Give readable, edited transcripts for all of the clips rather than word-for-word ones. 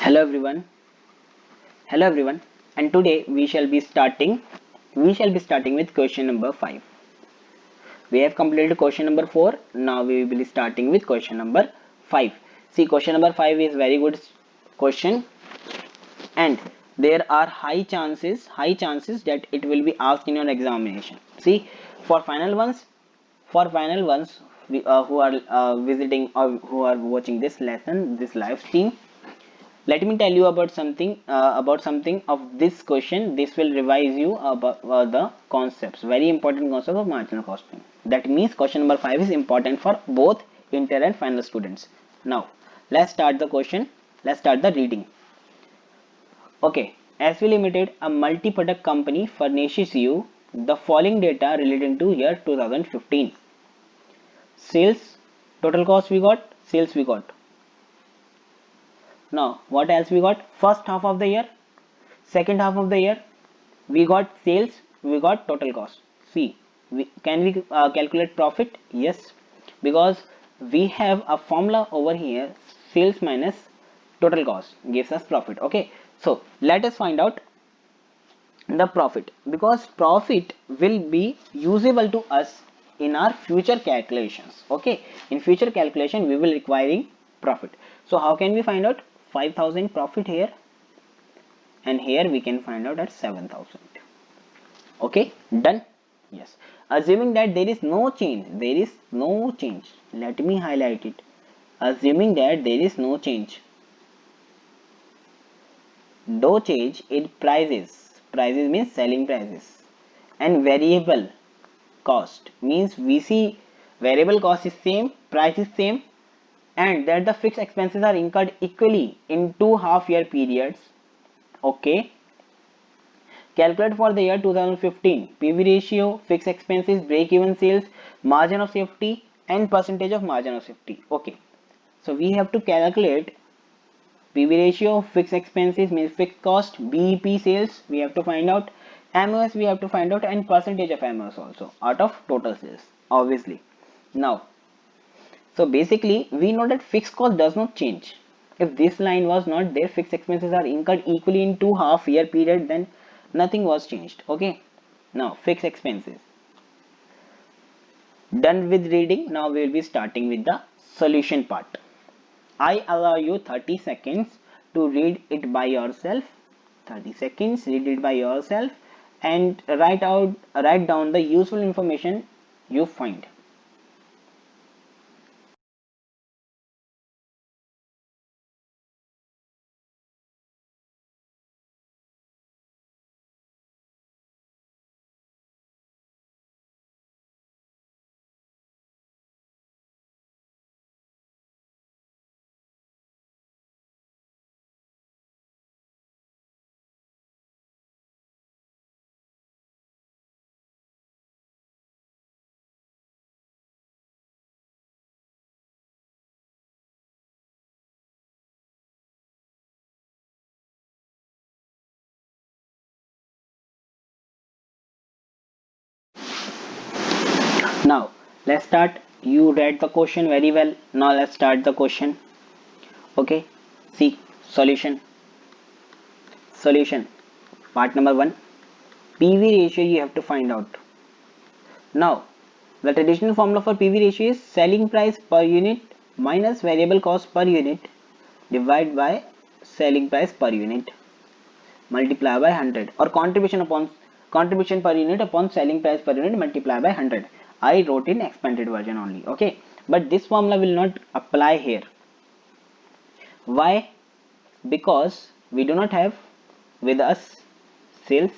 Hello everyone. Hello everyone. And today we shall be starting with question number 5. We have completed question number 4. Now we will be starting with question number 5. See, question number 5 is very good question, and there are high chances that it will be asked in your examination. See, for final ones, who are visiting or who are watching this lesson, this live stream, let me tell you about something of this question. This will revise you about the concepts, very important concept of marginal costing. That means question number 5 is important for both inter and final students. Now let's start the question. Let's start the reading. Okay, SV Limited, a multi-product company, furnishes you the following data relating to year 2015. Sales, total cost we got, sales we got. Now what else we got? First half of the year, second half of the year, we got sales, we got total cost. See, can we calculate profit? Yes, because we have a formula over here, sales minus total cost gives us profit. Okay, so let us find out the profit, because profit will be usable to us in our future calculations. Okay, in future calculation we will requiring profit. So how can we find out? 5,000 profit here, and here we can find out at 7,000. Okay, done. Yes, assuming that there is no change, let me highlight it. Assuming that there is no change in prices means selling prices, and variable cost means we see variable cost is same, price is same, and that the fixed expenses are incurred equally in two half-year periods. Okay, calculate for the year 2015 PV ratio, fixed expenses, break-even sales, margin of safety, and percentage of margin of safety. Okay, so we have to calculate PV ratio, fixed expenses means fixed cost, BEP sales we have to find out, MOS we have to find out, and percentage of MOS also out of total sales, obviously. Now, so basically we know that fixed cost does not change. If this line was not there, fixed expenses are incurred equally in two half-year period, then nothing was changed. Okay, now fixed expenses. Done with reading. Now we will be starting with the solution part. I allow you 30 seconds to read it by yourself. 30 seconds, read it by yourself, and write down the useful information you find. Now let's start. You read the question very well. Now let's start the question. Okay, see, solution. Part number 1, PV ratio you have to find out. Now the traditional formula for PV ratio is selling price per unit minus variable cost per unit divided by selling price per unit multiply by 100, or contribution per unit upon selling price per unit multiply by 100. I wrote in expanded version only. Okay, but this formula will not apply here. Why? Because we do not have with us sales.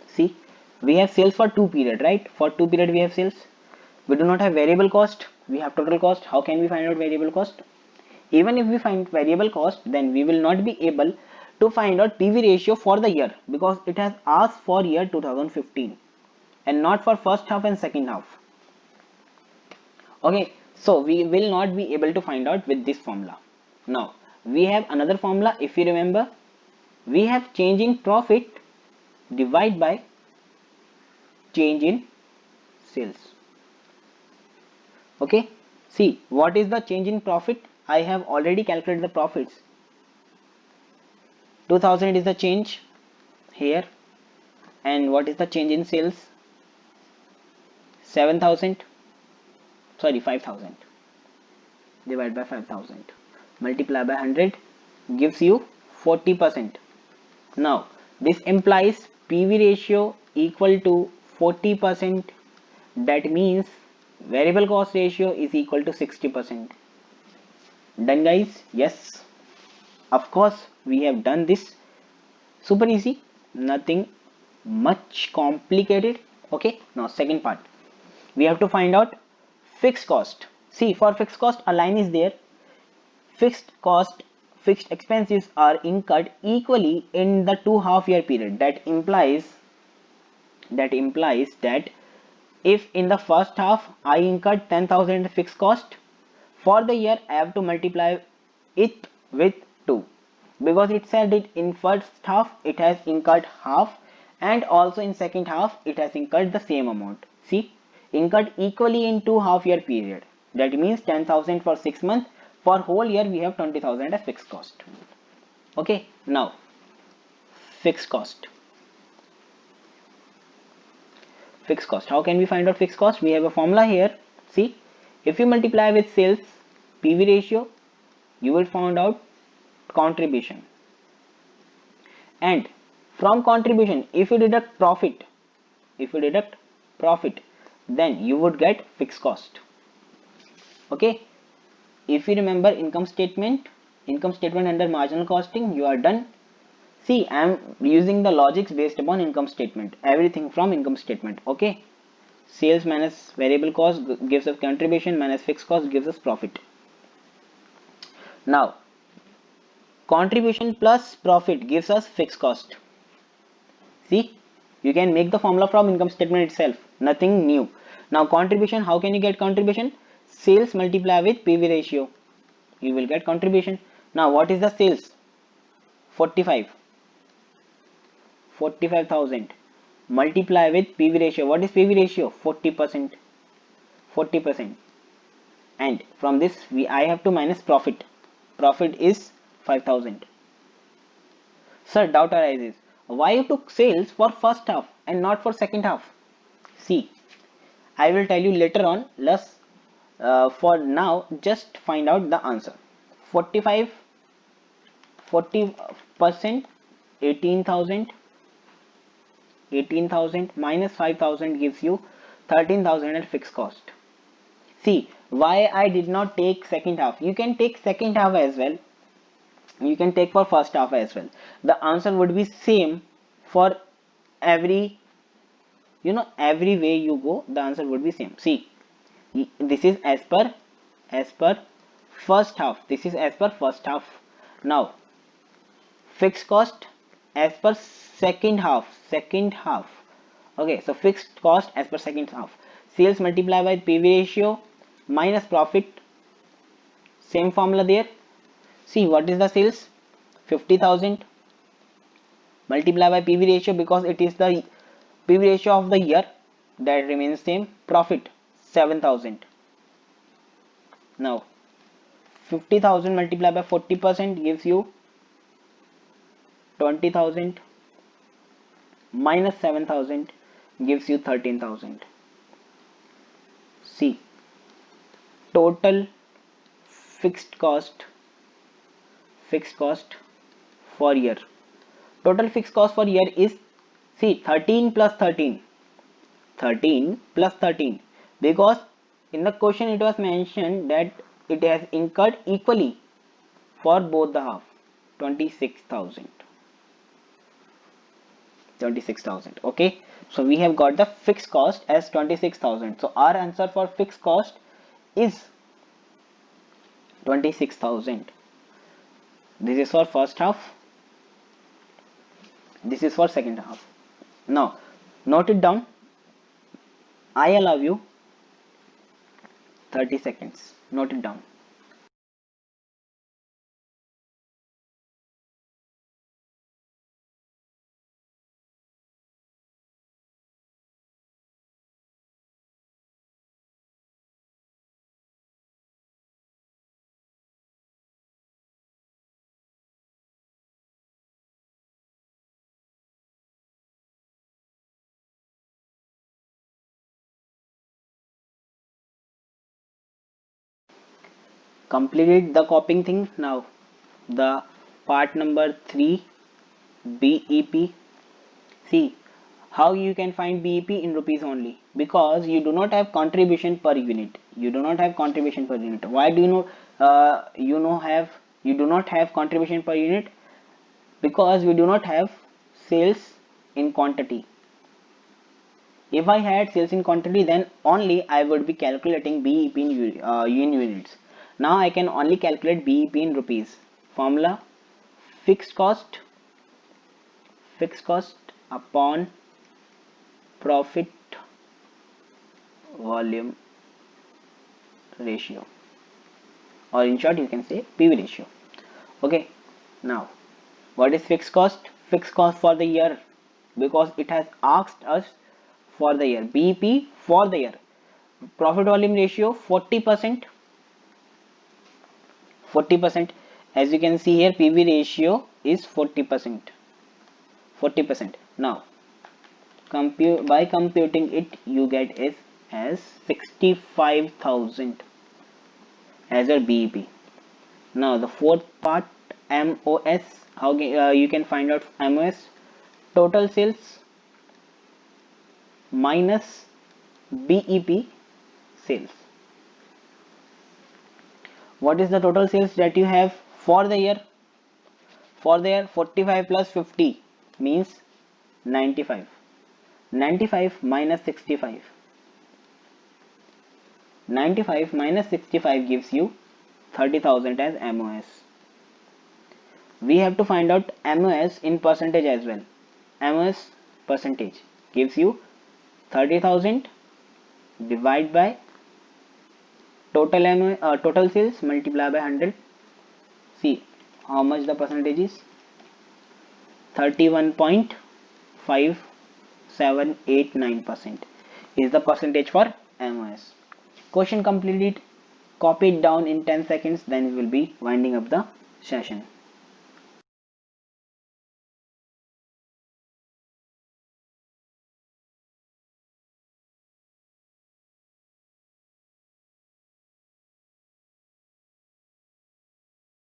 See, we have sales for 2 period, right? For 2 period we have sales. We do not have variable cost, we have total cost. How can we find out variable cost? Even if we find variable cost, then we will not be able to find out PV ratio for the year, because it has asked for year 2015 and not for first half and second half. Okay, so we will not be able to find out with this formula. Now we have another formula. If you remember, we have change in profit divide by change in sales. Okay, see, what is the change in profit? I have already calculated the profits. 2000 is the change here, and what is the change in sales? 7000, sorry, 5000 divided by 5000 multiply by 100 gives you 40%. Now this implies PV ratio equal to 40%. That means variable cost ratio is equal to 60%. Done guys? Yes, of course we have done this. Super easy, nothing much complicated. Okay, now second part, we have to find out fixed cost. See, for fixed cost a line is there. Fixed cost, fixed expenses are incurred equally in the 2.5 year period. That implies that if in the first half I incurred 10,000 fixed cost, for the year I have to multiply it with 2, because it said it in first half it has incurred half, and also in second half it has incurred the same amount. See, incurred equally in 2.5 year period. That means 10,000 for 6 months. For whole year we have 20,000 as fixed cost. Okay, now fixed cost. Fixed cost. How can we find out fixed cost? We have a formula here. See, if you multiply with sales PV ratio, you will find out contribution. And from contribution, if you deduct profit, then you would get fixed cost. Okay. If you remember income statement under marginal costing, you are done. See, I am using the logics based upon income statement. Everything from income statement. Okay. Sales minus variable cost gives us contribution, minus fixed cost gives us profit. Now, contribution plus profit gives us fixed cost. See, you can make the formula from income statement itself. Nothing new. Now, contribution. How can you get contribution? Sales multiply with PV ratio. You will get contribution. Now, what is the sales? 45,000 multiply with PV ratio. What is PV ratio? 40%. And from this I have to minus profit. Profit is 5,000. Sir, doubt arises. Why you took sales for first half and not for second half? See, I will tell you later on. Let's for now just find out the answer. 40% 18,000 minus 5,000 gives you 13,000 at fixed cost. See, why I did not take second half? You can take second half as well. You can take for first half as well. The answer would be same for every, every way you go, the answer would be same. See, this is as per first half. This is as per first half. Now, fixed cost as per second half. Okay, so fixed cost as per second half. Sales multiply by PV ratio minus profit. Same formula there. See, what is the sales? 50,000 multiply by PV ratio, because it is the PV ratio of the year, that remains same. Profit 7,000. Now 50,000 multiplied by 40% gives you 20,000 minus 7,000 gives you 13,000. See, total fixed cost for year. Total fixed cost for year is, see, 13 plus 13, because in the question it was mentioned that it has incurred equally for both the half. 26,000. Okay, so we have got the fixed cost as 26,000. So our answer for fixed cost is 26,000. This is for first half, this is for second half. Now note it down. I allow you 30 seconds. Note it down. completed the copying thing. Now the part number 3, BEP. See how you can find BEP in rupees only, because you do not have contribution per unit. You do not have contribution per unit. Why do you do not have contribution per unit? Because we do not have sales in quantity. If I had sales in quantity, then only I would be calculating BEP in units. Now I can only calculate BEP in rupees. Formula: fixed cost upon profit volume ratio, or in short you can say PV ratio. Okay, now what is fixed cost? Fixed cost for the year, because it has asked us for the year. BEP for the year. Profit volume ratio 40%. 40%. As you can see here, PV ratio is 40%. 40%. Now by computing it, you get is as 65,000 as your BEP. Now the fourth part, MOS. How you can find out MOS? Total sales minus BEP sales. What is the total sales that you have for the year? For the year, 45 plus 50 means 95. 95 minus 65. 95 minus 65 gives you 30,000 as MOS. We have to find out MOS in percentage as well. MOS percentage gives you 30,000 divided by total sales multiplied by 100. See how much the percentage is. 31.5789% is the percentage for MOS. Question completed. Copy it down in 10 seconds, then we will be winding up the session.